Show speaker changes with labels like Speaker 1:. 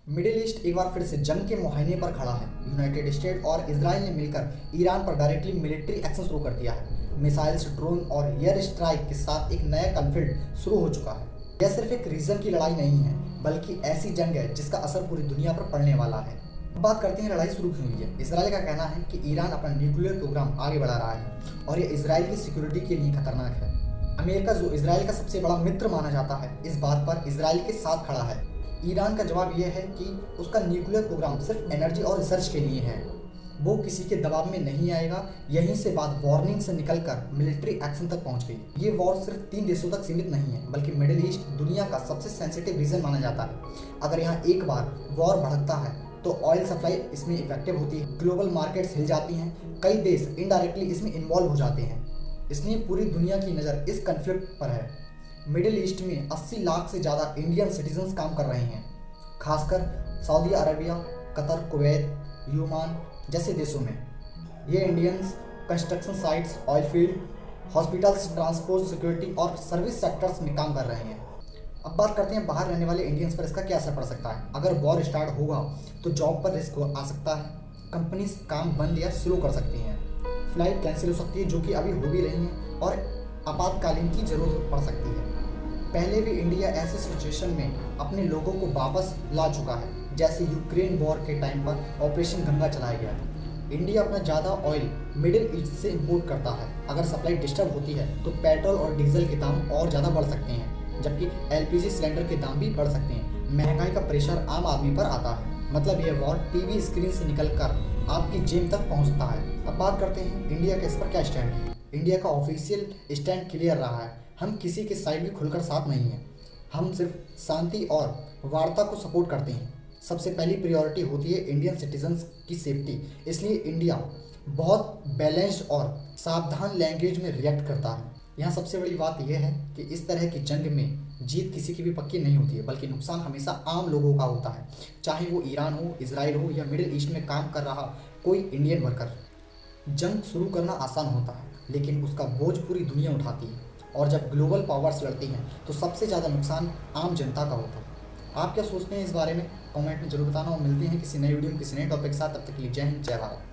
Speaker 1: Middle east एक बार फिर से जंग के मुहाने पर खड़ा है। यूनाइटेड स्टेट और इजराइल ने मिलकर ईरान पर डायरेक्टली मिलिट्री एक्शन शुरू कर दिया है। मिसाइल्स, ड्रोन और एयर स्ट्राइक के साथ एक नया कॉन्फ्लिक्ट शुरू हो चुका है। यह सिर्फ एक रीजन की लड़ाई नहीं है, बल्कि ऐसी जंग है जिसका असर पूरी दुनिया पर पड़ने वाला है। अब बात करते हैं लड़ाई शुरू क्यों हुई है। इसराइल का कहना है कि ईरान अपना न्यूक्लियर प्रोग्राम आगे बढ़ा रहा है और यह इसराइल की सिक्योरिटी के लिए खतरनाक है। अमेरिका, जो इसराइल का सबसे बड़ा मित्र माना जाता है, इस बात पर इसराइल के साथ खड़ा है। ईरान का जवाब यह है कि उसका न्यूक्लियर प्रोग्राम सिर्फ एनर्जी और रिसर्च के लिए है, वो किसी के दबाव में नहीं आएगा। यहीं से बात वार्निंग से निकलकर मिलिट्री एक्शन तक पहुंच गई। ये वॉर सिर्फ 3 देशों तक सीमित नहीं है, बल्कि मिडिल ईस्ट दुनिया का सबसे सेंसिटिव रीजन माना जाता है। अगर यहाँ एक बार वॉर भड़कता है तो ऑयल सप्लाई इसमें इफेक्टिव होती है, ग्लोबल मार्केट्स हिल जाती हैं, कई देश इनडायरेक्टली इसमें इन्वॉल्व हो जाते हैं। इसलिए पूरी दुनिया की नज़र इस कन्फ्लिक्ट पर है। मिडिल ईस्ट में 80 लाख से ज़्यादा इंडियन सिटीजन्स काम कर रहे हैं, खासकर सऊदी अरबिया, कतर, कुवैत, यूमान जैसे देशों में। ये Indians construction sites, oil field, hospitals, transport, security और सर्विस सेक्टर्स में काम कर रहे हैं। अब बात करते हैं बाहर रहने वाले इंडियंस पर इसका क्या असर पड़ सकता है। अगर वॉर स्टार्ट होगा तो जॉब पर रिस्क आ सकता है, कंपनीज काम बंद या शुरू कर सकती हैं, फ्लाइट कैंसिल हो सकती है जो कि अभी हो भी रही हैं, और आपातकालीन की ज़रूरत पड़ सकती है। पहले भी इंडिया ऐसे सिचुएशन में अपने लोगों को वापस ला चुका है, जैसे यूक्रेन वॉर के टाइम पर ऑपरेशन गंगा चलाया गया था। इंडिया अपना ज़्यादा ऑयल मिडिल ईस्ट से इंपोर्ट करता है। अगर सप्लाई डिस्टर्ब होती है तो पेट्रोल और डीजल के दाम और ज़्यादा बढ़ सकते हैं, जबकि एलपीजी सिलेंडर के दाम भी बढ़ सकते हैं। महंगाई का प्रेशर आम आदमी पर आता है। मतलब यह वॉर टीवी स्क्रीन से निकलकर आपकी जेब तक पहुंचता है। अब बात करते हैं इंडिया का इस पर क्या स्टैंड है। इंडिया का ऑफिशियल स्टैंड क्लियर रहा है। हम किसी के साइड भी खुलकर साथ नहीं हैं। हम सिर्फ शांति और वार्ता को सपोर्ट करते हैं। सबसे पहली प्रायोरिटी होती है इंडियन सिटीजन्स की सेफ्टी। इसलिए इंडिया बहुत बैलेंस्ड और सावधान लैंग्वेज में रिएक्ट करता है। यहाँ सबसे बड़ी बात यह है कि इस तरह की जंग में जीत किसी की भी पक्की नहीं होती है, बल्कि नुकसान हमेशा आम लोगों का होता है, चाहे वो ईरान हो, इजराइल हो या मिडिल ईस्ट में काम कर रहा कोई इंडियन वर्कर। जंग शुरू करना आसान होता है, लेकिन उसका बोझ पूरी दुनिया उठाती है, और जब ग्लोबल पावर्स लड़ती हैं तो सबसे ज़्यादा नुकसान आम जनता का होता है। आप क्या सोचते हैं इस बारे में? कमेंट में जरूर बताना, और मिलते हैं किसी नए वीडियो में किसी नए टॉपिक के साथ। तब तक के लिए जय हिंद, जय भारत।